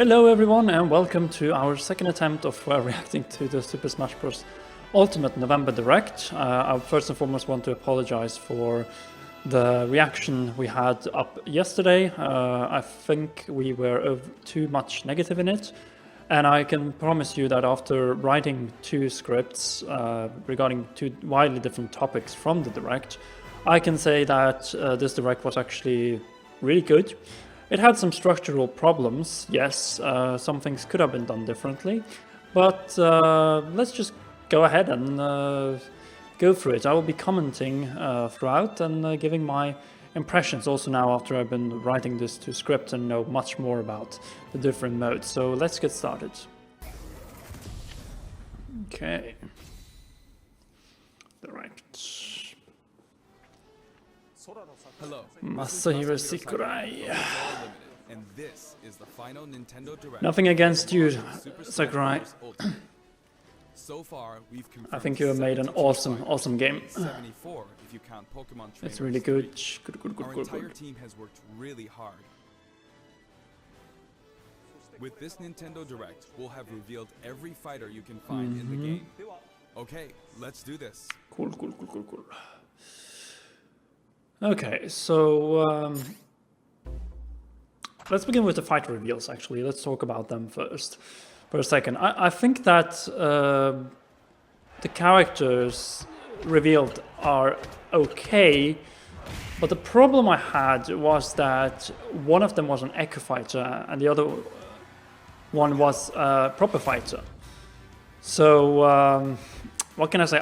Hello everyone and welcome to our second attempt of reacting to the Super Smash Bros. Ultimate November Direct. I first and foremost want to apologize for the reaction we had up yesterday. I think we were too much negative in it, and I can promise you that after writing two scripts regarding two widely different topics from the Direct, I can say that this Direct was actually really good. It had some structural problems, yes, some things could have been done differently, but let's just go ahead and go through it. I will be commenting throughout and giving my impressions also now after I've been writing this to script and know much more about the different modes. So let's get started. Okay. Direct. Hello. Masahiro Sakurai. And this is the final Nintendo Direct. Nothing against you, Sakurai. So far, we've I think you have made an awesome game. 74 if you count Pokemon trainers. It's really good. Our entire team has worked really hard. With this Nintendo Direct, we'll have revealed every fighter you can find in the game. Okay, let's do this. Cool. Okay, so let's begin with the fighter reveals, actually. Let's talk about them first for a second. I think that the characters revealed are okay, but the problem I had was that one of them was an Echo Fighter and the other one was a proper fighter. So, what can I say?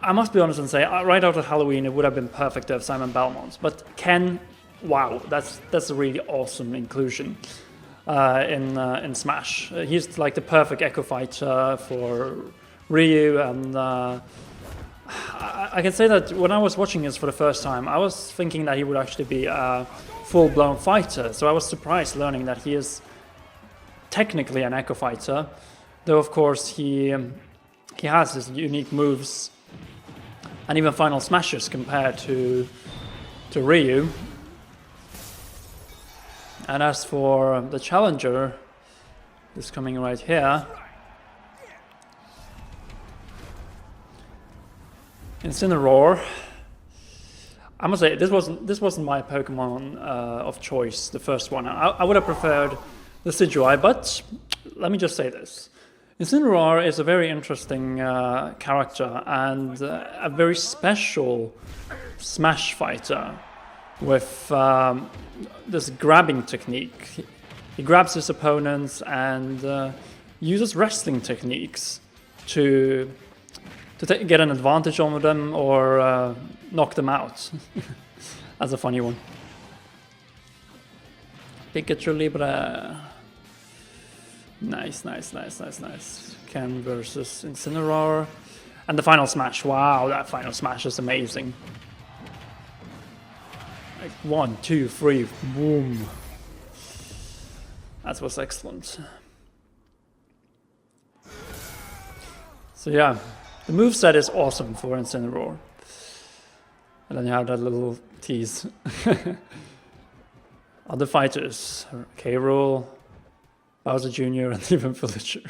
I must be honest and say, right after Halloween, it would have been perfect to have Simon Belmont. But Ken, wow, that's a really awesome inclusion in Smash. He's like the perfect Echo Fighter for Ryu, and I can say that when I was watching this for the first time, I was thinking that he would actually be a full-blown fighter. So I was surprised learning that he is technically an Echo Fighter, though of course he has his unique moves and even final smashes compared to Ryu. And as for the challenger, this coming right here, Incineroar. I must say this wasn't my Pokemon of choice, the first one. I would have preferred the Decidueye, but let me just say this. Incineroar is a very interesting character and a very special Smash fighter with this grabbing technique. He grabs his opponents and uses wrestling techniques to get an advantage over them or knock them out. That's a funny one. Pikachu Libre. Nice. Ken versus Incineroar. And the final smash. Wow, that final smash is amazing. Like 1, 2, 3, boom. That was excellent. So yeah, the moveset is awesome for Incineroar. And then you have that little tease. Other fighters, K-Rool, Bowser Jr. and even Villager.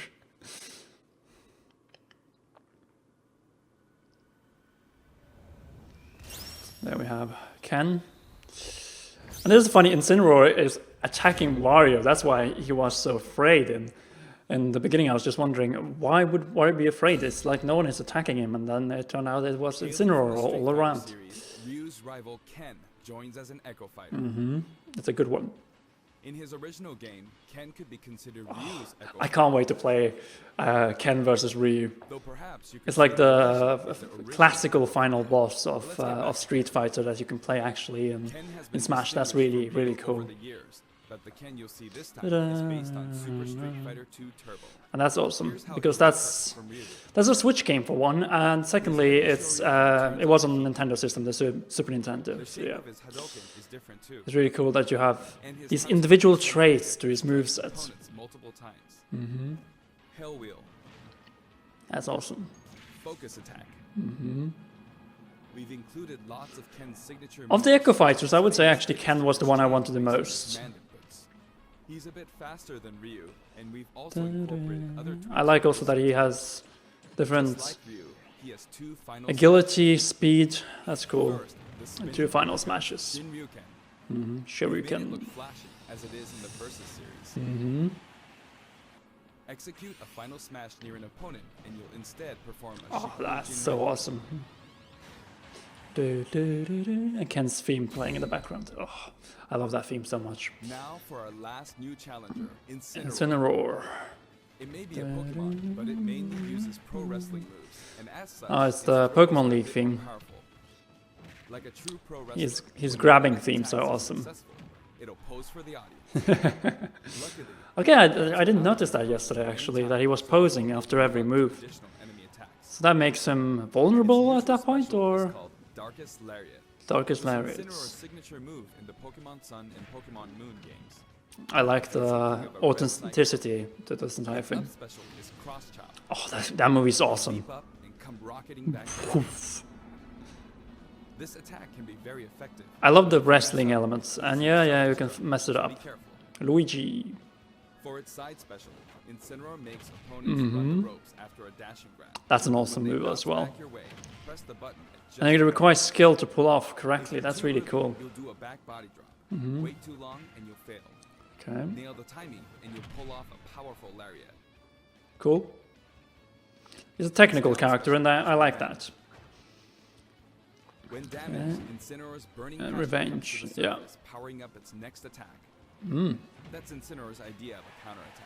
There we have Ken. And this is funny, Incineroar is attacking Wario. That's why he was so afraid. In the beginning I was just wondering, why would Wario be afraid? It's like no one is attacking him, and then it turned out it was Incineroar all around. Ryu's rival Ken joins as an Echo Fighter. It's a good one. In his original game, Ken could be considered Ryu's Echo Fighter. I can't wait to play Ken versus Ryu. Though perhaps you could It's like the classical final boss of Street Fighter that you can play actually in Smash. That's really cool. But the Ken you'll see this time is based on Super Street Fighter 2 Turbo. And that's awesome because that's a Switch game for one, and secondly, it was on the Nintendo system, the Super Nintendo. So yeah, it's really cool that you have these individual traits to his moveset. Multiple times. Hell Wheel. That's awesome. Focus Attack. We've included lots of Ken's signature Of the Echo Fighters, I would say actually Ken was the one I wanted the most. He's a bit faster than Ryu, and we've also incorporated other tweaks. I like also that he has Just different like Ryu, he has 2 final agility, speed. That's cool. First, the And spinning 2 final Ryuken, smashes. Shin Ryuken. Mm-hmm. We made it Shuriken. look flashy, as it is in the Versus series. Mm-hmm. Execute a final smash near an opponent, and you'll instead perform a Oh, Shikurin that's Jin so Ryuken. awesome. Do, do, do, do. And Ken's theme playing in the background. Oh, I love that theme so much. Now for our last new challenger, Incineroar. Incineroar. It may be a Pokemon, but it mainly uses pro wrestling moves, and as such, Oh, it's the throws Pokemon are League very theme. powerful. Like a true pro wrestler, His when grabbing your theme so attacks are awesome. successful, it'll pose for the audience. Luckily, Okay, I didn't notice that yesterday actually, that he was posing after every move. additional enemy attacks. So that makes him vulnerable at that point, Special is or called Darkest Lariat. Darkest It's Lariat? Incineroar's signature move in the Pokemon Sun and Pokemon Moon games. I like the authenticity to this entire Up thing. special is Cross Chop. Oh, that movie's awesome. Leap up and come rocketing back. Oof. This attack can be very effective. I love the wrestling elements, and yeah, you can mess it Be up. careful. Luigi. For its side special, Incineroar makes opponents run the ropes after a dashing grab. That's an awesome When they move bounce as well. back your way, press the button at just I think it the right requires skill to pull off time. correctly. If That's you're really too cool. early, You'll do a back body drop. Wait too long and you'll fail. Okay, Nail the timing and you'll pull off a powerful lariat. cool. He's a technical character, and I like that. When damaged, Incineroar's burning passion Revenge, comes to the yeah. surface, powering up its next attack. That's Incineroar's idea of a counterattack.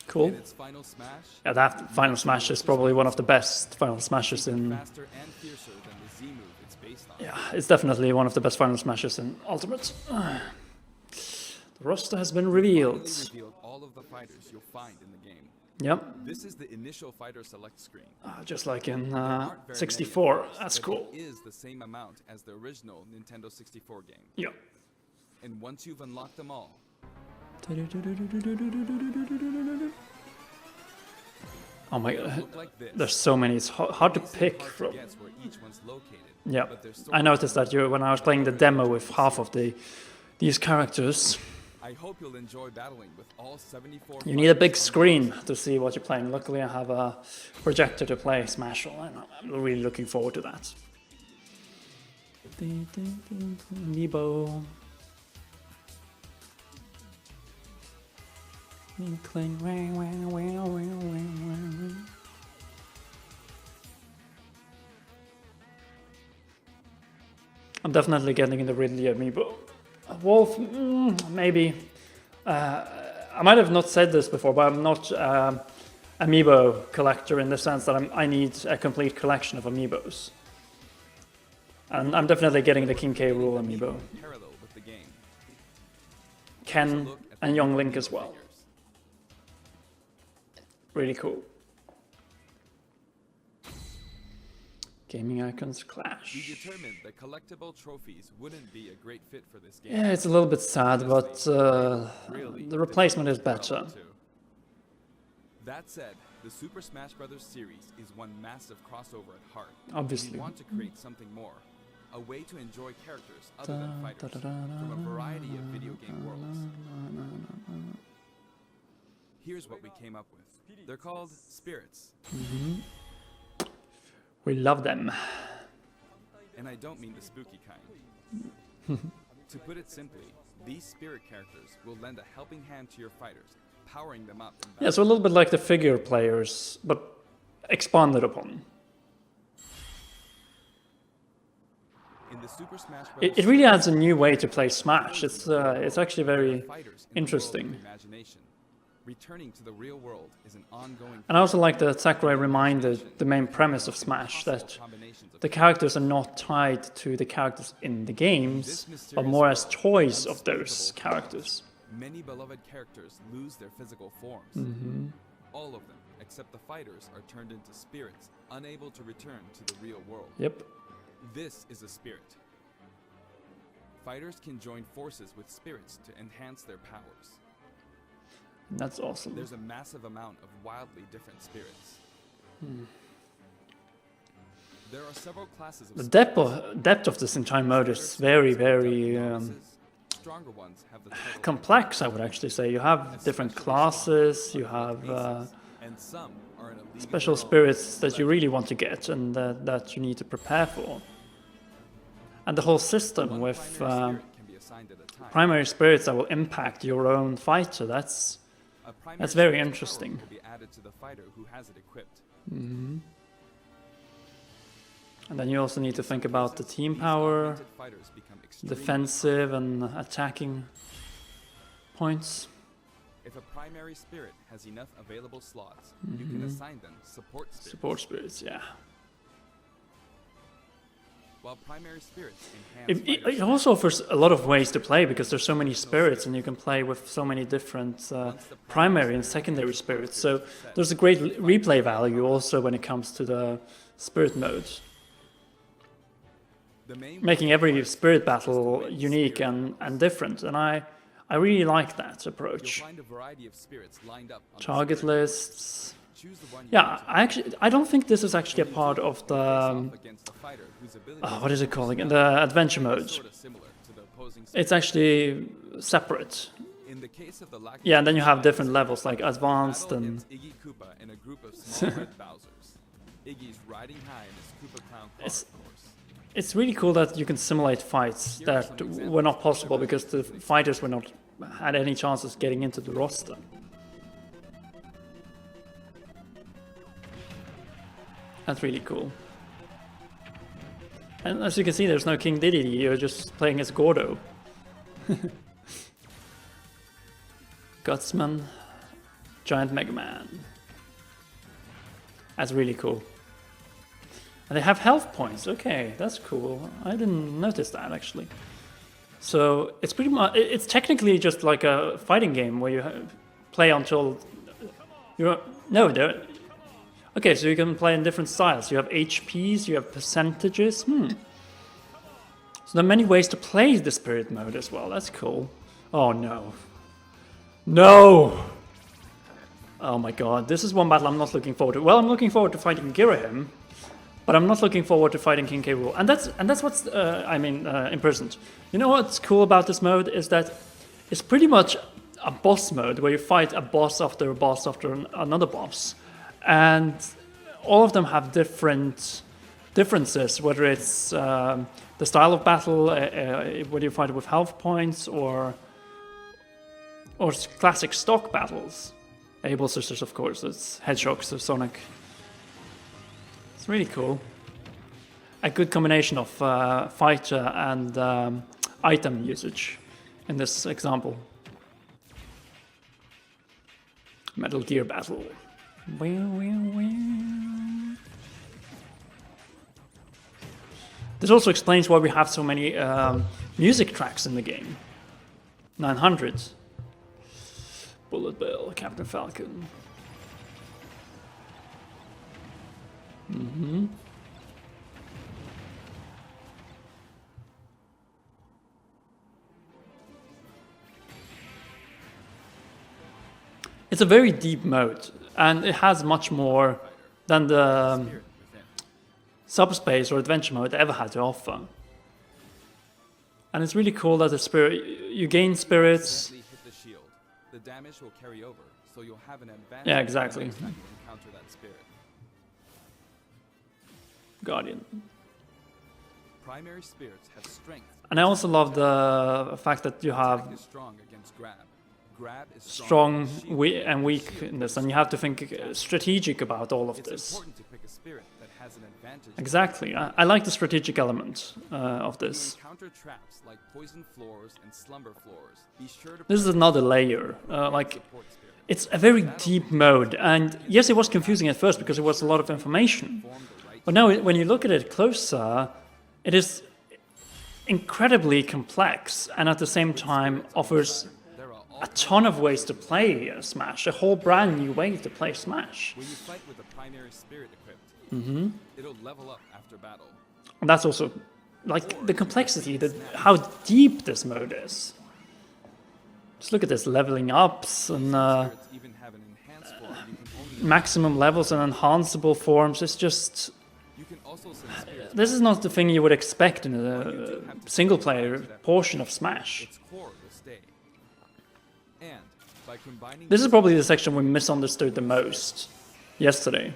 Cool. In its final smash, Yeah, that final smash is probably one of the best final smashes in. faster and fiercer than the Z move it's based on. Yeah, it's definitely one of the best final smashes in Ultimate. The roster has been Finally revealed. revealed all of the fighters you'll find in the game. Yep, This is the initial fighter select screen. just like in There aren't very 64. many, of course, That's but cool. It is the same amount as the original Nintendo 64 game. Yep. And once you've unlocked them all, Oh my they'll god, look like this. there's so many. It's hard to It's pick hard to from. guess where each one's located. Yeah, but they're so I noticed that when I was playing the demo with half of these characters. I hope you'll enjoy battling with all 74. You need a big fighters on screen to see what you're playing. Luckily, I have a projector to play Smash on, and I'm really looking forward to that. Amiibo. Inkling. I'm definitely getting in the Ridley Amiibo. Wolf, maybe. I might have not said this before, but I'm not Amiibo collector in the sense that I need a complete collection of Amiibos. And I'm definitely getting the King K. Rool Amiibo. parallel with the game. Ken Look at the and Young Amiibo Link as well. figures. Really cool. Gaming icons We clash. determined that collectible trophies wouldn't be a great fit for this game. Yeah, it's a little bit sad, but Really, the replacement is different better. too. That said, the Super Smash Bros. Series is one massive crossover at heart. Obviously. We want to create something more, a way to enjoy characters other than fighters from a variety of video game worlds. Here's what we came up with. They're called spirits, We love them. and I don't mean the spooky kind. To put it simply, these spirit characters will lend a helping hand to your fighters, powering them up. in Yeah, so a little bit like the figure players, but expanded upon. In the Super Smash Bros. It really adds a new way to play Smash. It's actually very fighters in the world of interesting. imagination. Returning to the real world is an ongoing. And I also like that Sakurai reminded the main premise of Smash, that combinations of the characters are not tied to the characters in the games, but more as toys of those characters. many beloved characters lose their physical forms. All of them, except the fighters, are turned into spirits, unable to return to the real world. Yep. This is a spirit. Fighters can join forces with spirits to enhance their powers. That's awesome. There's a massive amount of wildly different spirits. There are several classes of The spirits. depth of this entire mode is very, very stronger ones have the title complex, I would actually say. You have different classes, you have and some are in a league special of their own. spirits that you really want to get and that you need to prepare for. And the whole system One with primary spirit can be assigned at a time. primary spirits that will impact your own fighter, that's A primary that's very spirit's interesting. power will be added to the fighter who has it equipped. And then you also need to think about the team These power, augmented fighters become extremely defensive and attacking points. If a primary spirit has enough available slots, you can assign them support spirits. Support spirits, yeah. While primary spirits enhance It fighters' also offers a lot of ways to play because there's so many spirits and you can play with so many different primary and secondary spirits. So there's a great replay value also when it comes to the spirit modes, the main making every spirit battle unique and different. And I really like that you'll approach. find a variety of spirits lined up on the Target spirit. lists. Choose the one you Yeah, want to I don't think this is actually a part of face the off against a fighter whose abilities what is it called again? The adventure are mode. sorta similar to the opposing spirit. It's actually separate. In the case of the lack Yeah, and then you have of different levels like advanced battle and against Iggy Koopa in a group of small red Bowsers. Iggy's riding high in his Koopa Clown car, It's- of course. it's really cool that you can simulate fights that were not possible because the fighters were not had any chances getting into the roster. That's really cool. And as you can see, there's no King Dedede, you're just playing as Gordo. Gutsman, Giant Mega Man. That's really cool. And they have health points. Okay, that's cool. I didn't notice that actually. So it's pretty much, it's technically just like a fighting game where you play until you're, no, there. Okay, so you can play in different styles. You have HPs, you have percentages. So there are many ways to play the spirit mode as well. That's cool. Oh no. No! Oh my god, this is one battle I'm not looking forward to. Well, I'm looking forward to fighting Girahim, but I'm not looking forward to fighting King K. Rool. And that's what's imprisoned. You know what's cool about this mode is that it's pretty much a boss mode where you fight a boss after another boss, and all of them have different differences. Whether it's the style of battle, whether you fight with health points or classic stock battles. Able Sisters, of course. It's Hedgehogs of Sonic. It's really cool. A good combination of fighter and item usage in this example. Metal Gear Battle. This also explains why we have so many music tracks in the game. 900. Bullet Bill, Captain Falcon. It's a very deep mode, and it has much more than the Spirit within. subspace or adventure mode ever had to offer. And it's really cool that the spirit, you gain spirits. Gently hit the shield. The damage will carry over, so you'll have an advantage. Yeah, exactly. the next time you encounter that spirit. Guardian. Primary spirits have strength. And I also love the fact that you have Attack is strong against grab. Grab is strong against shield. and weak in this, and you have to think strategic about all of It's this. important to pick a spirit that has an advantage. Exactly. I like the strategic element of When you this. encounter traps like poison floors and slumber floors, be sure to This is press another layer. Like, support spirit. it's a very deep mode, and yes, it was confusing at first because it was a lot of information. Form the right But now, when you look at it closer, it is incredibly complex, and at the same time offers There are all a ton of ways to play Smash. A whole brand new way to play Smash. when you fight with a primary spirit equipped, it'll level up after battle. And that's also like the complexity, how deep this mode is. Just look at this leveling ups and Spirits even have an enhanced form you can only maximum levels and enhanceable forms. It's just you can also send spirits This is not the thing you would expect in a single-player portion of Smash. its core will stay. And by combining This is probably the section we misunderstood the most yesterday.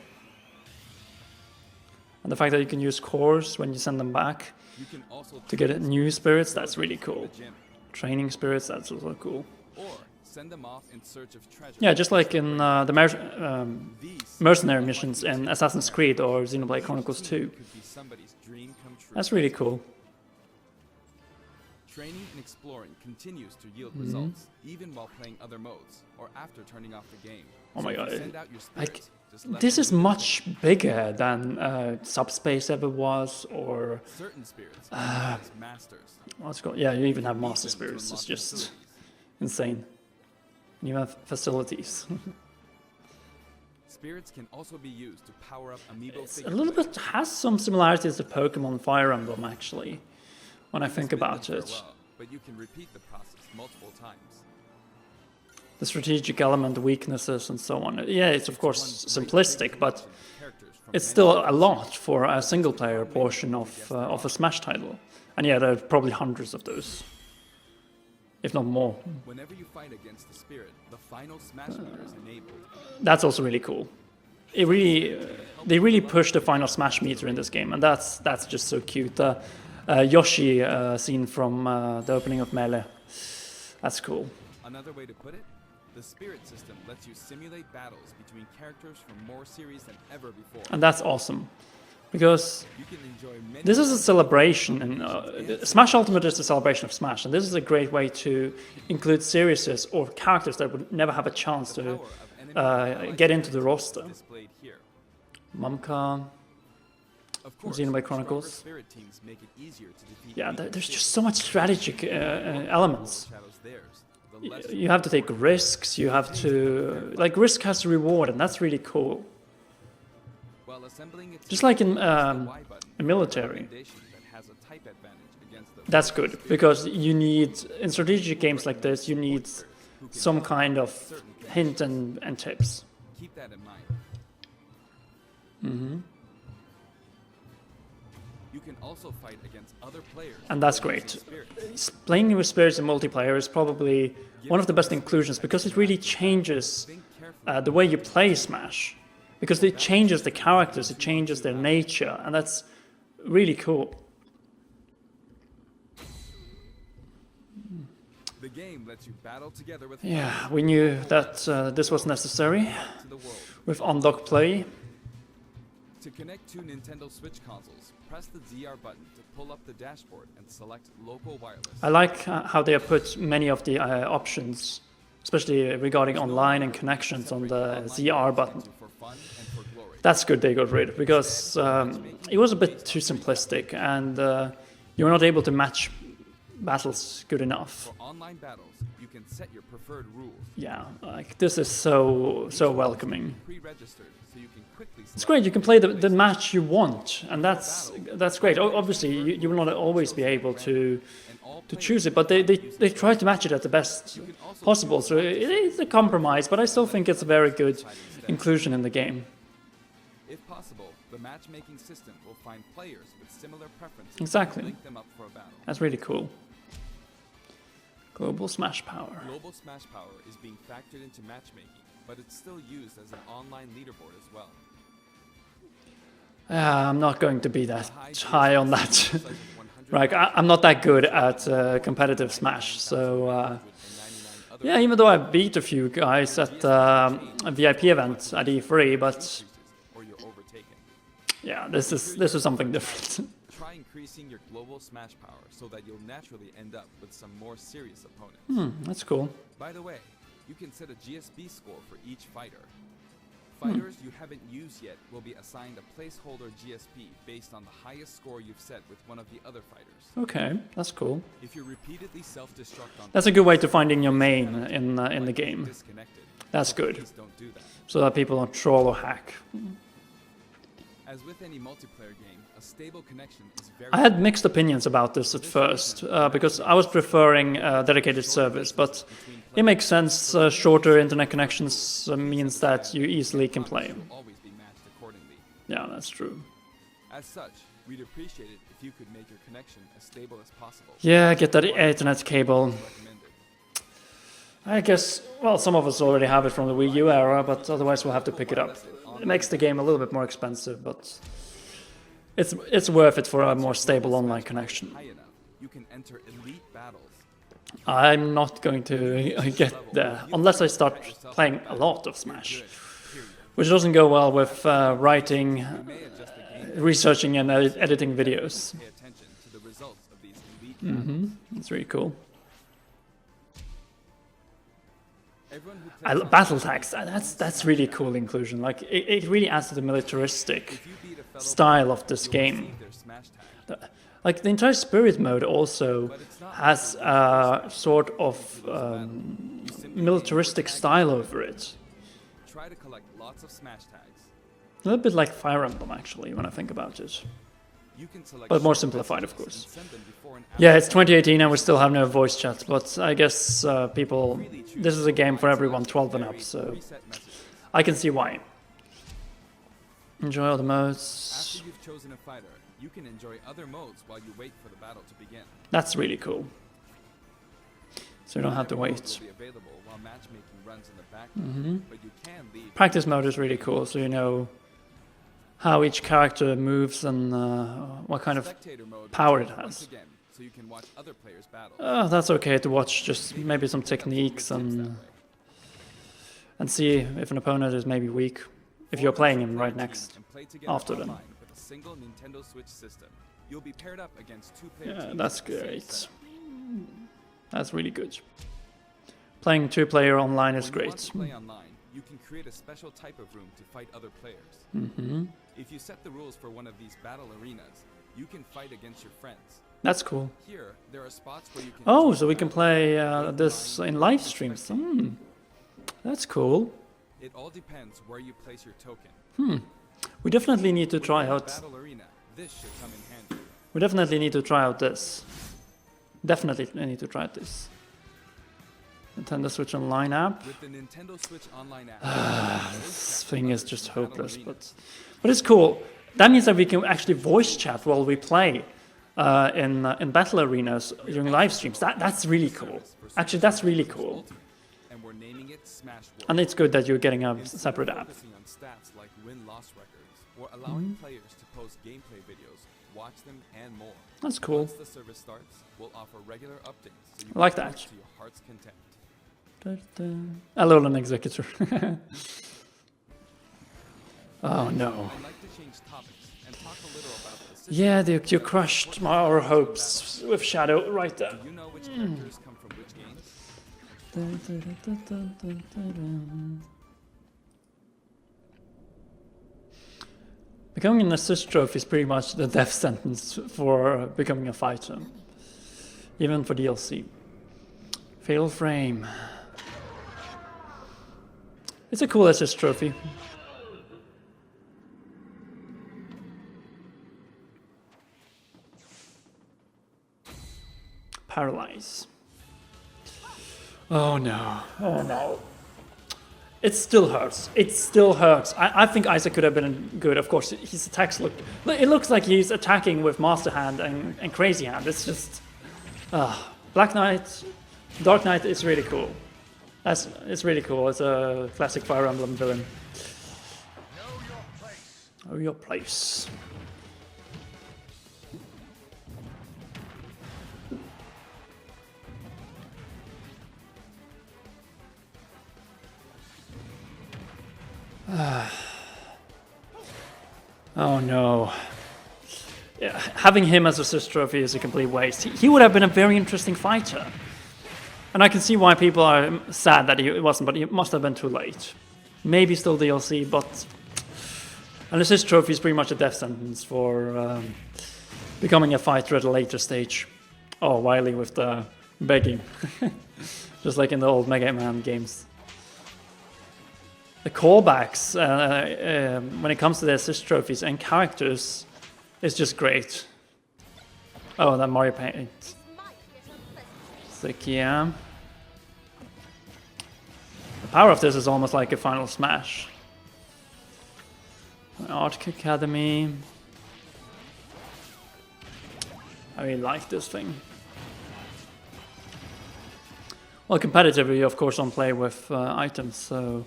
And the fact that you can use cores when you send them back you can also to get new spirits, that's really cool. the gym, Training spirits, that's also cool. or send them off in search of treasure. Yeah, just like in These mercenary missions in Assassin's Creed or Xenoblade Chronicles 2. could be somebody's dream come true. That's really cool. Training and exploring continues to yield Mm-hmm. results, even while playing other modes or after turning off the game. Oh my So if you god. send out your Like, spirits, just let this them is do much bigger than Subspace ever was, or it. Certain spirits are known as masters. what's it called? Yeah, you even have Master Need them to Spirits. It's unlock just facilities. insane. And you have facilities. Spirits can also be used to power up amiibo It's a figures. little bit has some similarities to Pokemon Fire Emblem, actually, when I You can think spin them about for a it. while, but you can repeat the process multiple times. The strategic element, weaknesses, and so on. Yeah, it's of course simplistic, but it's still a lot for a single-player portion of a Smash title. And yeah, there are probably hundreds of those, if not more. Whenever you fight against the spirit, the final smash meter is enabled. That's also really cool. It really, they really push the final Smash meter in this game, and that's just so cute. Yoshi scene from the opening of Melee. That's cool. Another way to put it, the spirit system lets you simulate battles between characters from more series than ever before. And that's awesome. Because You can enjoy many this is a celebration, and Smash Ultimate is a celebration of Smash, and this is a great way to include series or characters that would never have a chance to power of enemy get into the roster. displayed here. Mamka, Of course, Xenoblade stronger Chronicles. spirit teams make it easier to defeat Yeah, weaker there's spirits. just so much strategic elements. Shadows theirs, the less You have to take risks, you have to... Like, risk has a reward, and that's really cool. while assembling its Just like in Y button, a military. recommendation that has a type advantage against the That's good, because you need... In strategic games like this, you need who can some kind of certain hint and tips. keep that in mind. Hmm. You can also fight against other players. And that's using great. spirits. Playing with spirits in multiplayer is probably one of the best inclusions, because it really changes Think carefully. the way you play Smash. Because it changes the characters, it changes their nature, and that's really cool. The game lets you battle together with Yeah, we knew that this was necessary to the world. with Unlock Play. To connect two Nintendo Switch consoles, press the ZR button to pull up the dashboard and select local wireless. I like how they have put many of the options, especially regarding online and connections, on the ZR button. For fun and for glory. That's good they got rid, because it was a bit too simplistic, and you were not able to match battles good enough. For online battles, you can set your preferred rules. Yeah, like this is so welcoming. Pre-registered, so you can quickly It's select great. You can play the match you want, and that's great. Obviously, you will not always be able to and all choose it, but they try to match it at the best possible. So it is a compromise, but I still think it's a very good inclusion in the game. If possible, the matchmaking system will find players with similar preferences Exactly. and link them up for a battle. That's really cool. Global Smash Power. Global Smash Power is being factored into matchmaking, but it's still used as an online leaderboard as well. I'm not going to be that high on that. Size of 100 Right, I'm not that good at competitive Smash, so 199 other yeah. Even though I beat a few guys at a VIP event at E3, but or you're overtaken. yeah, this is something different. Try increasing your global Smash Power so that you'll naturally end up with some more serious opponents. That's cool. By the way, you can set a GSP score for each fighter. Fighters you haven't used yet will be assigned a placeholder GSP based on the highest score you've set with one of the other fighters. Okay, that's cool. If you repeatedly self-destruct on That's a good way to finding your main in the game. disconnected, That's good, please don't do that. so that people don't troll or hack. As with any multiplayer game, a stable connection is very I had mixed opinions about this at first, because I was preferring dedicated service, but it makes sense. Shorter internet connections means that you easily can play. will always be matched accordingly. Yeah, that's true. As such, we'd appreciate it if you could make your connection as stable as possible. Yeah, get that Ethernet cable. Recommended. I guess, well, some of us already have it from the Wii U era, but otherwise we'll have to pick it up. It makes the game a little bit more expensive, but it's worth it for a more stable online connection. High enough, you can enter elite battles. I'm not going to get there unless I start playing a lot of Smash, which doesn't go well with writing, You may adjust the game researching, and editing videos. to pay attention to the results of these elite battles. That's really cool. Everyone who plays Battle tags, that's really cool inclusion. Like it really adds to the militaristic if you beat a fellow style of this you'll game. receive their smash tag. Like the entire Spirit mode also has a sort of militaristic style over it. Try to collect lots of smash tags. A little bit like Fire Emblem, actually, when I think about it. You can select But more short simplified, of messages course. and send them before and Yeah, after it's 2018 and we still have no voice chat, but I guess people... This is a game for everyone 12 and up, so reset messages. I can see why. Enjoy all the modes. After you've chosen a fighter, you can enjoy other modes while you wait for the battle to begin. That's really cool. So you don't have to Every mode wait. will be available while matchmaking runs in the background, but you can leave. Practice mode is really cool, so you know how each character moves and what kind of... Spectator mode power returns it has. once again, so you can watch other players battle. That's okay to watch, just maybe some techniques and see if an opponent is maybe weak, if you're playing him right next. And play together after them. online with a single Nintendo Switch system. You'll be paired up against two player Yeah, teams that's with the same great. setup. That's really good. Playing two-player online is When you want great. to play online, you can create a special type of room to fight other players. If you set the rules for one of these battle arenas, you can fight against your friends. That's cool. Here, there are spots where you can. Oh, join so we can battle play online this in with live other streams. spectators. That's cool. It all depends where you place your token. We definitely need to When try you're in a out... battle arena, this should come in handy. We definitely need to try out this. Definitely need to try out this. Nintendo Switch Online app. With the Nintendo Switch Online app, This thing is just hopeless, but it's cool. That means that we can actually voice chat while we play in battle arenas during live streams. That's really cool. Actually, that's really cool. and we're naming it Smash World. And it's good that you're getting a Instead of separate app. focusing on stats like win-loss records or allowing players to post gameplay videos, watch them, and more. That's cool. Once the service starts, we'll offer regular updates so you I like can that. watch to your heart's content. Alolan Executor. Oh no. I'd like to change topics and talk a little about the system. Yeah, Duke, you crushed our hopes with Shadow right there. Do you know which characters come from which games? Becoming an assist trophy is pretty much the death sentence for becoming a fighter, even for DLC. Fatal Frame. It's a cool assist trophy. Paralyze. Oh no. Oh no. It still hurts. It still hurts. I think Isaac could have been good. Of course, his attacks look... It looks like he's attacking with Master Hand and Crazy Hand. It's just... Black Knight, Dark Knight is really cool. It's really cool. It's a classic Fire Emblem villain. Know your place. Oh no. Yeah, having him as assist trophy is a complete waste. He would have been a very interesting fighter. And I can see why people are sad that he wasn't, but it must have been too late. Maybe still DLC, but an assist trophy is pretty much a death sentence for becoming a fighter at a later stage. Oh, Wily with the begging. Just like in the old Mega Man games. The callbacks when it comes to the assist trophies and characters is just great. Oh, that Mario Paint. Sick, yeah. The power of this is almost like a Final Smash. Arc Academy. I really like this thing. Well, competitively, you of course don't play with items, so...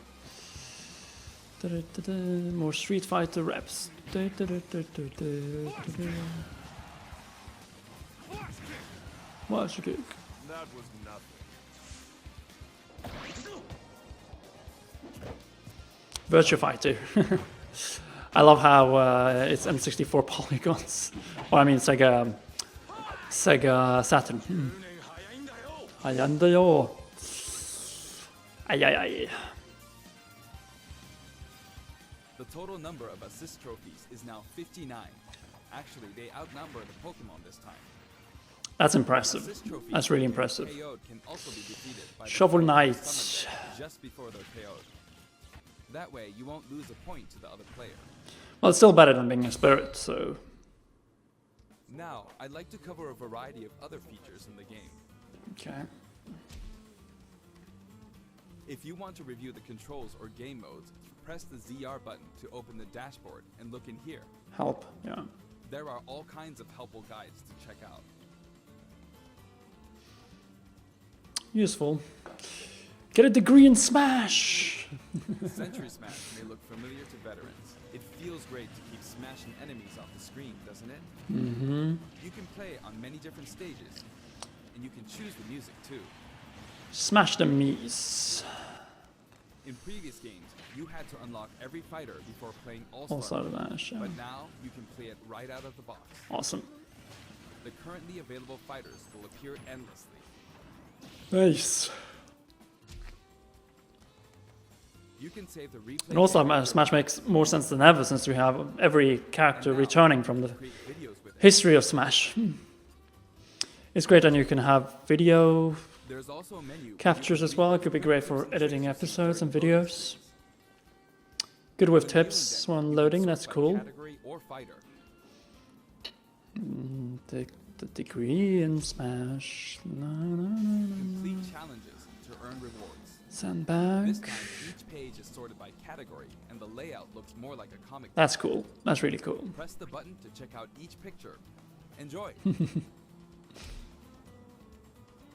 More Street Fighter reps. What's your kick? That was nothing. Virtua Fighter. I love how it's M64 polygons. Well, I mean Sega Saturn. Hayandayo. Ay ay ay. The total number of assist trophies is now 59. Actually, they outnumber the Pokemon this time. That's impressive. Assist trophies That's really when impressive. KO'd can also be defeated by the Shovel player who Knight. summoned them just before they're KO'd. That way, you won't lose a point to the other player. Well, it's still better than being a spirit, so... Now, I'd like to cover a variety of other features in the game. Okay. If you want to review the controls or game modes, press the ZR button to open the dashboard and look in here. Help, yeah. There are all kinds of helpful guides to check out. Useful. Get a degree in Smash! Century Smash may look familiar to veterans. It feels great to keep smashing enemies off the screen, doesn't it? Mm-hmm. You can play on many different stages, and you can choose the music too. Smash the Mies. In previous games, you had to unlock every fighter before playing Also All-Star, Smash, yeah. but now you can play it right out of the box. Awesome. The currently available fighters will appear endlessly. Nice. You can save the replay. And also Smash makes more sense than ever since we have every character returning from the history of Smash. It's great, and you can have video There's also a menu captures as well. It could be great for editing episodes and videos. Good with tips when loading, that's cool. Category or fighter. The degree in Smash. Complete challenges to earn rewards. This Sandbag. time, each page is sorted by category, and the layout looks more like a comic. That's cool. That's really cool. Press the button to check out each picture. Enjoy!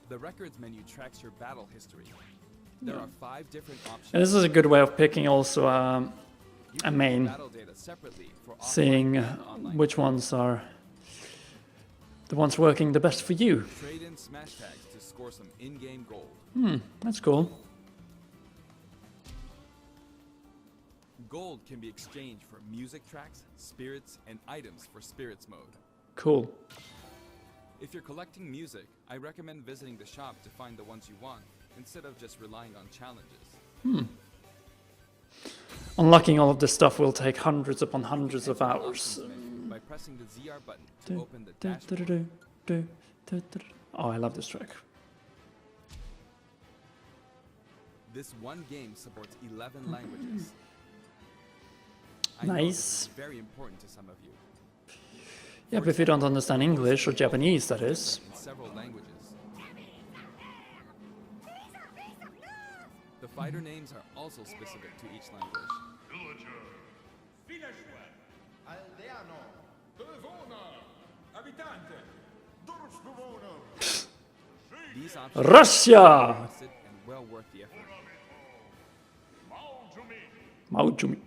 The records menu tracks your battle history. There are 5 different options. And this is a good way of picking also a main, battle data separately for offline seeing and online. which ones are the ones working the best for you. Trade in smash tags to score some in-game gold. That's cool. Gold can be exchanged for music tracks, spirits, and items for spirits mode. Cool. If you're collecting music, I recommend visiting the shop to find the ones you want, instead of just relying on challenges. Unlocking all of this stuff will take hundreds upon hundreds of hours. By pressing the ZR button to open the dashboard. Oh, I love this track. This one game supports 11 languages. I Nice. know this is very important to some of you. Yeah, but if you don't understand English or Japanese, that is. In several languages. The fighter names are also specific to each language. Villager. Aldeano. Abitante. These options Russia! are requested and well worth the effort. Maujumi.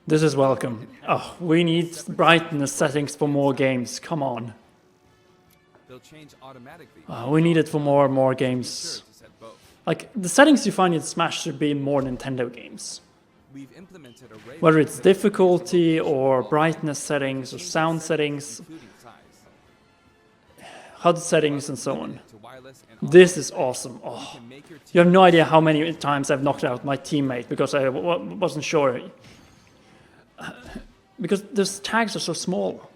This is welcome. Oh, we need brightness settings for more games. Come on. They'll change automatically. Oh, we need it for more and more Be games. sure to set both. Like, the settings you find in Smash should be in more Nintendo games. We've implemented a range Whether of it's settings difficulty or for brightness settings or sound settings, including size. HUD settings and so on. To wireless and This is awesome. Oh, you can make your you have no idea how many times I've knocked out my teammate because I wasn't sure. Because those tags are so small.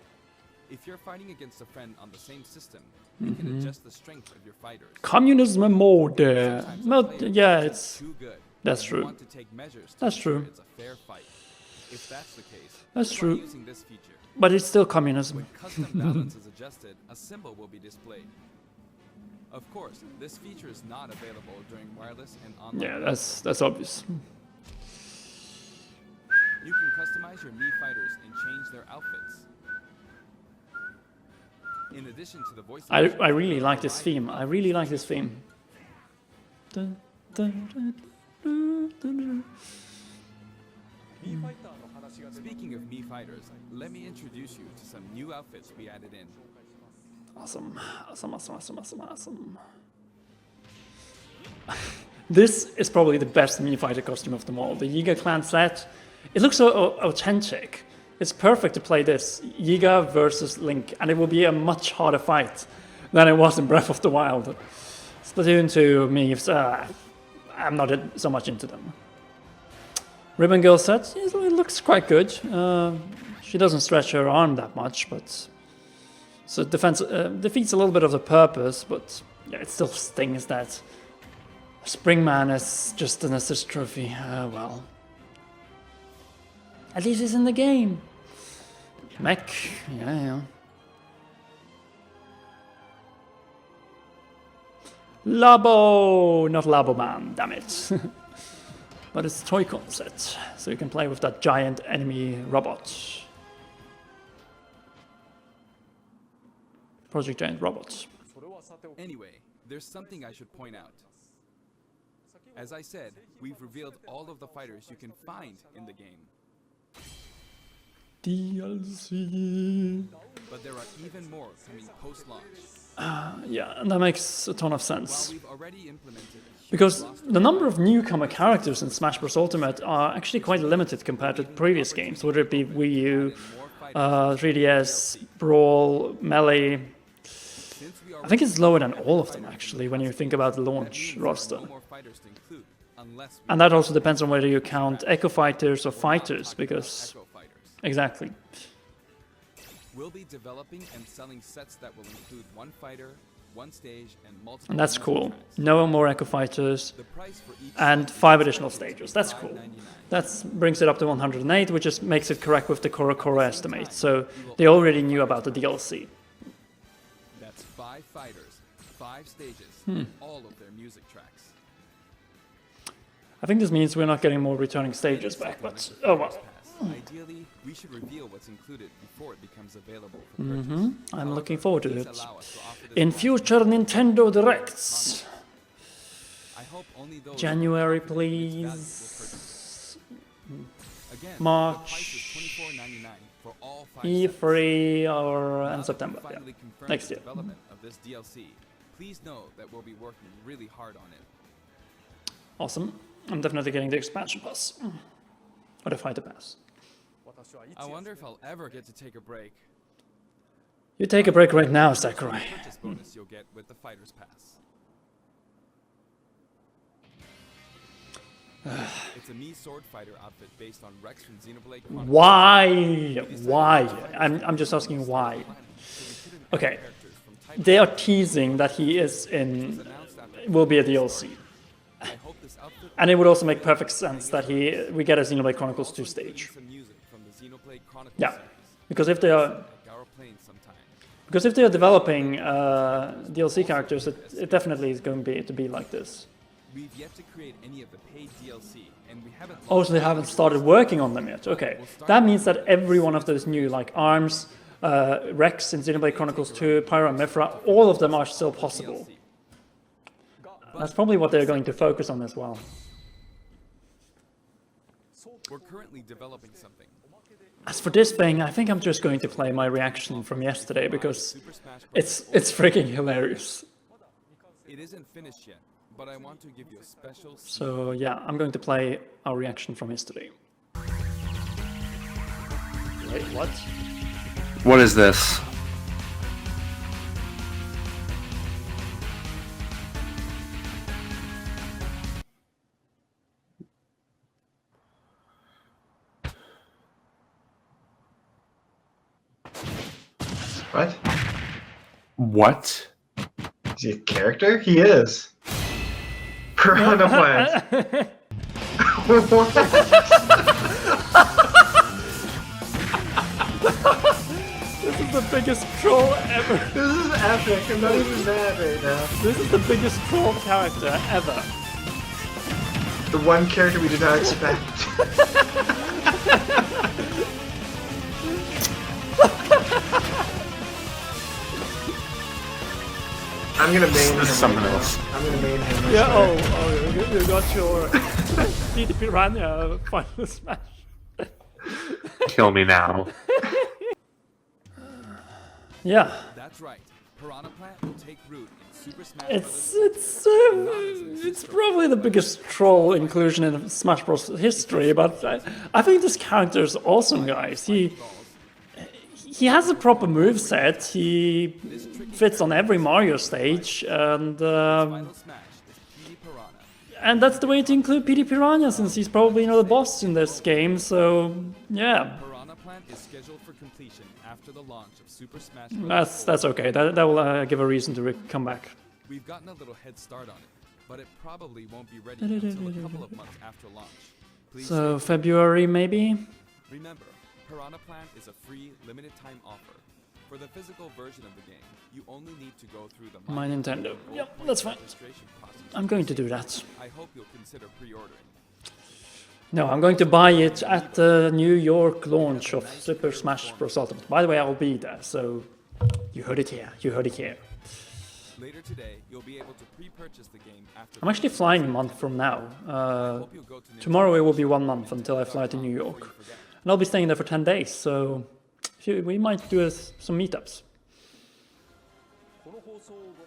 If you're fighting against a friend on the same system, you can adjust the strength of your fighters. Communism mode. Sometimes a No, player yeah, is it's too good. that's and true. You want to take measures to That's ensure true. It's a fair fight. If that's the case, That's try true. using this feature. But it's still communism. When custom balance is adjusted, a symbol will be displayed. Of course, this feature is not available during wireless and online. Yeah, that's obvious. You can customize your Mii fighters and change their outfits. In addition to the voice I really like this theme. I really like this theme. Dun, dun, dun, dun, dun, dun. Speaking of Mii fighters, let me introduce you to some new outfits we added in. Awesome. Awesome, awesome, awesome, awesome, awesome. This is probably the best Mii fighter costume of them all. The Yiga clan set. It looks so authentic. It's perfect to play this Yiga versus Link, and it will be a much harder fight than it was in Breath of the Wild. Splatoon 2 Mii's, I'm not so much into them. Ribbon Girl set, it looks quite good. She doesn't stretch her arm that much, but so defense defeats a little bit of the purpose. But yeah, it still stings that Springman is just an assist trophy. Well, at least he's in the game. Mech, yeah. Labo, not Labo Man, damn it. But it's a Toy-Con set, so you can play with that giant enemy robot. Project Giant Robot. Anyway, there's something I should point out. As I said, we've revealed all of the fighters you can find in the game. DLC. But there are even more coming post-launch. Yeah, and that makes a ton of While sense. we've already implemented a huge Because roster the number of newcomer characters in Smash Bros. Ultimate are actually quite limited compared to previous games, whether it be Wii U, 3DS, Brawl, Melee. since we I think it's lower than all of them actually when you think about the launch roster. no more fighters to include, unless we And that also depends on whether you count Echo Fighters or Fighters, because... Echo fighters. Exactly. We'll be developing and selling sets that will include one fighter, one stage, and multiple. And that's music cool. tracks. No more Echo Fighters, The price for each and set 5 is additional expected to be stages. That's cool. $5.99. That brings it up to 108, which just makes it correct with the Koro estimate. So they already knew about the DLC. That's 5 fighters, 5 stages, all of their music tracks. I think this means we're not getting more returning stages back, but oh well. Ideally, we should reveal what's included before it becomes available for purchase. I'm However, looking forward to please it. allow us to offer this In product. future Nintendo Directs. I hope only those January, who are confident in its value will please. purchase. Again, March. the price is $24.99 for all 5 E3 or Now in that September. we've Yeah. finally confirmed Next the year. development of this DLC, please know that we'll be working really hard on it. Awesome. I'm definitely getting the expansion pass. Or the fighter pass. I wonder if I'll ever get to take a break. You take a break right now, Sakurai. Purchase bonus you'll get with the Fighter's Pass. It's a Mii sword fighter outfit based on Rex from Xenoblade Chronicles. Why? Why? I'm just asking why. Okay. They are teasing that he is in, will be a DLC. I hope this outfit And it would also make perfect sense that we get a Xenoblade Chronicles 2 will include stage. some music from the Xenoblade Chronicles Yeah. series. Because if they are At Garo Plains sometime. developing DLC characters, it definitely is going to be like this. We've yet to create any of the paid DLC, and we haven't. Oh, so they haven't started working on them yet. Okay, that means that every one of those new, like ARMS, Rex in Xenoblade Chronicles 2, Pyro and Mithra, all of them are still possible. That's probably what they're going to focus on as well. We're currently developing something. As for this thing, I think I'm just going to play my reaction from yesterday because Super Smash Bros. it's freaking hilarious. It isn't finished yet, but I want to give you a special. So yeah, I'm going to play our reaction from yesterday. Wait, what? What is this? What? What? Is he a character? He is. Piranha Plant. What? This is the biggest troll ever. This is epic. I'm not even mad right now. This is the biggest troll character ever. The one character we did not expect. I'm gonna main him. This is something right now. else. I'm gonna main him. I Yeah, swear. you got your PD Piranha final smash. Kill me now. Yeah, That's right. Piranha Plant will take root in Super Smash it's probably the biggest troll inclusion in Smash Bros. History, but I think this character is awesome, guys. He has a proper moveset, he fits on every Mario stage, and Final Smash is PD Piranha. that's the way to include PD Piranha, since he's probably the boss in this game, so yeah. Piranha Plant is scheduled for completion after the launch of Super Smash Bros. That's okay, that will give a reason to come back. We've gotten a little head start on it, but it probably won't be ready until a couple of months after launch. Please So February maybe? remember, Piranha Plant is a free, limited-time offer. For the physical version of the game, you only need to go through the My Nintendo. Gold Yep, Point that's fine. registration process. I'm going to do that. I hope you'll consider pre-ordering. No, I'm going to buy it at the New York launch of Super Smash Bros. Ultimate. By the way, I'll be there, so you heard it here. You heard it here. Later today, you'll be able to pre-purchase the game after. I'm actually flying a month from now. Hope you'll go to Tomorrow it will be 1 month until I fly to New York. before you forget. And I'll be staying there for 10 days, so we might do some meetups.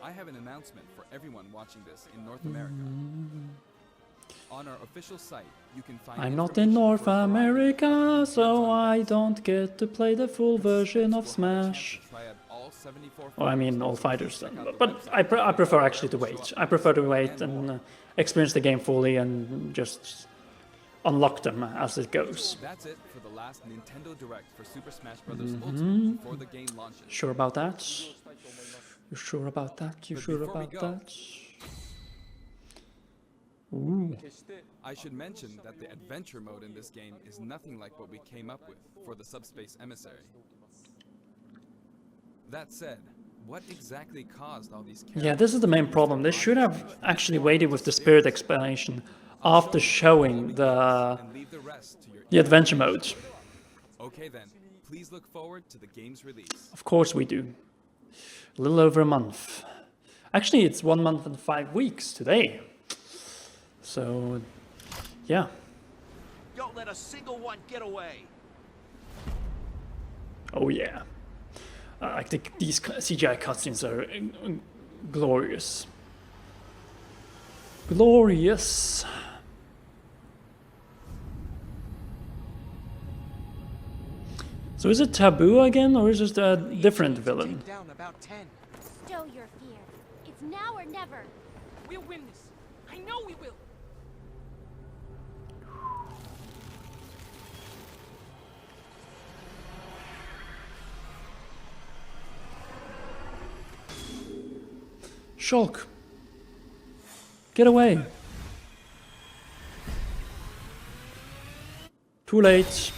I have an announcement for everyone watching this in North America. On our official site, you can find. I'm not in information North for a variety of America, so games on I the don't get to play the full version of website. You'll have a chance Smash. to try out all 74 Or I mean all fighters. fighters Check then. out the But website. I prefer actually to wait. I prefer to wait and experience the game fully and just unlock them as it goes. That's it for the last Nintendo Direct for Super Smash Bros. Ultimate before the game launches. Sure about that? You sure about that? You But sure before we about go- that? Ooh. I should mention that the adventure mode in this game is nothing like what we came up with for the Subspace Emissary. That said, what exactly caused all these characters? Yeah, this is the main problem. They should have actually waited with the spirit explanation after showing the And leave the rest to your. adventure mode. Okay then, please look forward to the game's release. Of course we do. A little over a month. Actually, it's 1 month and 5 weeks today. So, yeah. Don't let a single one get away. Oh yeah. I think these CGI cutscenes are glorious. Glorious. So is it Taboo again, or is it a different villain? Take down about 10. Stow your fear. It's now or never. We'll win this. I know we will. Shulk. Get away. Too late.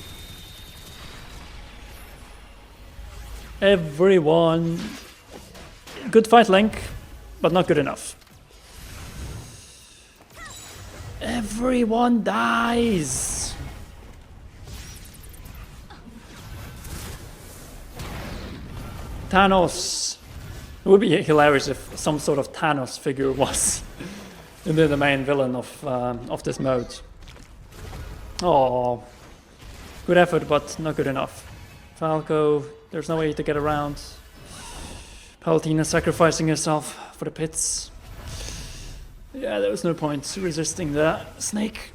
Everyone. Good fight, Link, but not good enough. Everyone dies. Thanos. It would be hilarious if some sort of Thanos figure was the main villain of this mode. Oh, good effort, but not good enough. Falco, there's no way to get around. Palutena sacrificing herself for the pits. Yeah, there was no point resisting the snake.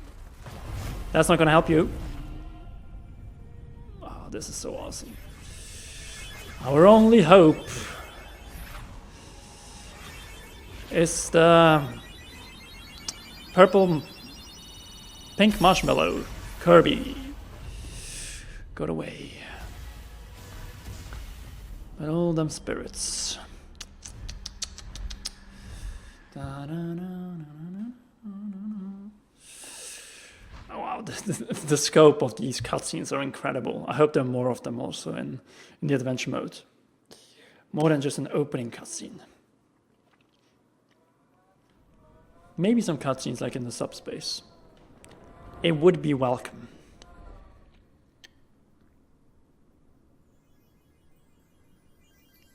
That's not gonna help you. Oh, this is so awesome. Our only hope is the pink marshmallow, Kirby. Got away. But all them spirits. Oh wow, the scope of these cutscenes are incredible. I hope there are more of them also in the adventure mode. More than just an opening cutscene. Maybe some cutscenes like in the subspace. It would be welcome.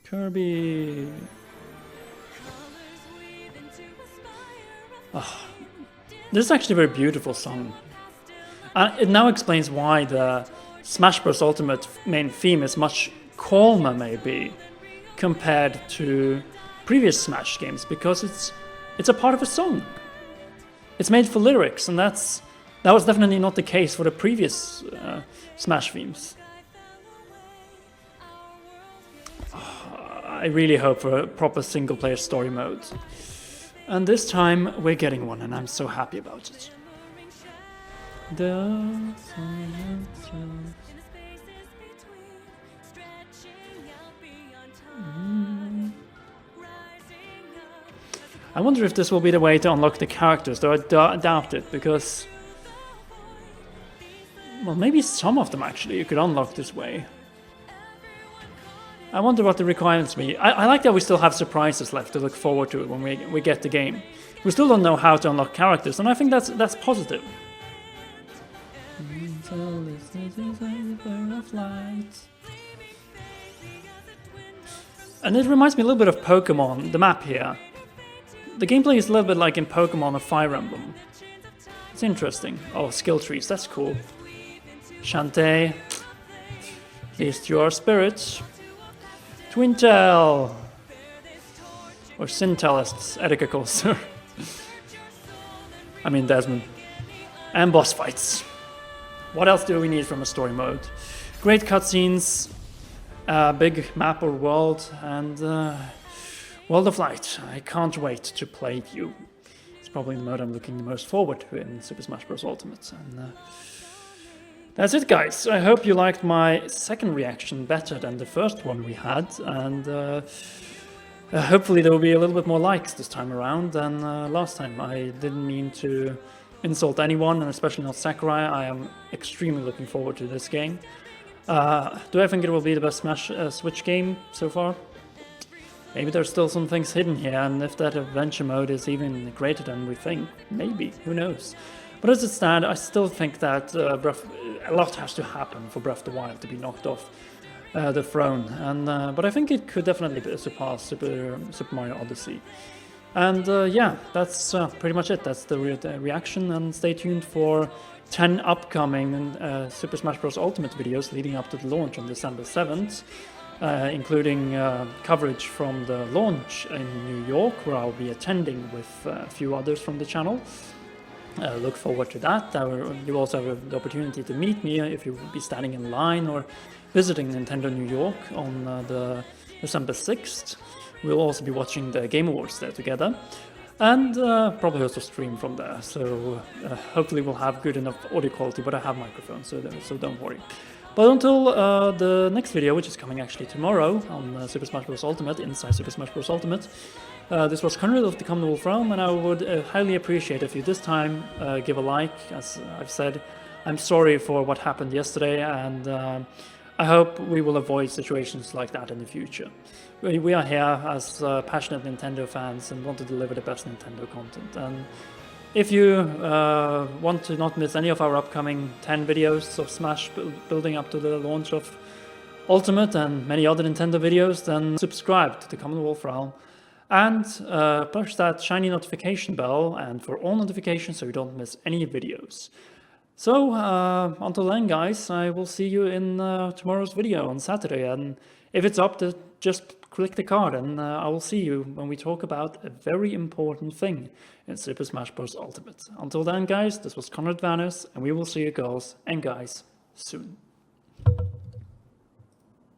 Kirby. This is actually a very beautiful song. It now explains why the Smash Bros. Ultimate main theme is much calmer, maybe, compared to previous Smash games, because it's a part of a song. It's made for lyrics, and that was definitely not the case for the previous Smash themes. I really hope for a proper single-player story mode. And this time we're getting one, and I'm so happy about it. I wonder if this will be the way to unlock the characters, though I doubt it, because... well, maybe some of them actually you could unlock this way. I wonder what the requirements be. I like that we still have surprises left to look forward to when we get the game. We still don't know how to unlock characters, and I think that's positive. And it reminds me a little bit of Pokemon, the map here. The gameplay is a little bit like in Pokemon or Fire Emblem. It's interesting. Oh, skill trees, that's cool. Shantae. At least you are spirits. Twintel! Or Sintel, as Erika calls her. I mean Desmond. And boss fights. What else do we need from a story mode? Great cutscenes, big map or world, and World of Light. I can't wait to play you. It's probably the mode I'm looking the most forward to in Super Smash Bros. Ultimate. And that's it, guys. I hope you liked my second reaction better than the first one we had, and hopefully there will be a little bit more likes this time around than last time. I didn't mean to insult anyone, and especially not Sakurai. I am extremely looking forward to this game. Do I think it will be the best Smash Switch game so far? Maybe there's still some things hidden here, and if that adventure mode is even greater than we think, maybe, who knows. But as it stands, I still think that a lot has to happen for Breath of the Wild to be knocked off the throne, and but I think it could definitely surpass Super Mario Odyssey. And yeah, that's pretty much it. That's the reaction, and stay tuned for 10 upcoming Super Smash Bros. Ultimate videos leading up to the launch on December 7th, including coverage from the launch in New York, where I'll be attending with a few others from the channel. Look forward to that. You also have the opportunity to meet me if you will be standing in line or visiting Nintendo New York on the December 6th. We'll also be watching the Game Awards there together, and probably also stream from there. So hopefully we'll have good enough audio quality, but I have microphones, so don't worry. But until the next video, which is coming actually tomorrow on Super Smash Bros. Ultimate, inside Super Smash Bros. Ultimate, this was Conrad of the Commonwealth Realm, and I would highly appreciate if you this time give a like. As I've said, I'm sorry for what happened yesterday, and I hope we will avoid situations like that in the future. We are here as passionate Nintendo fans and want to deliver the best Nintendo content. And if you want to not miss any of our upcoming 10 videos of Smash building up to the launch of Ultimate and many other Nintendo videos, then subscribe to the Commonwealth Realm and push that shiny notification bell and for all notifications so you don't miss any videos. So until then, guys, I will see you in tomorrow's video on Saturday, and if it's up, just click the card and I will see you when we talk about a very important thing in Super Smash Bros. Ultimate. Until then, guys, this was Conrad Vanos, and we will see you girls and guys soon.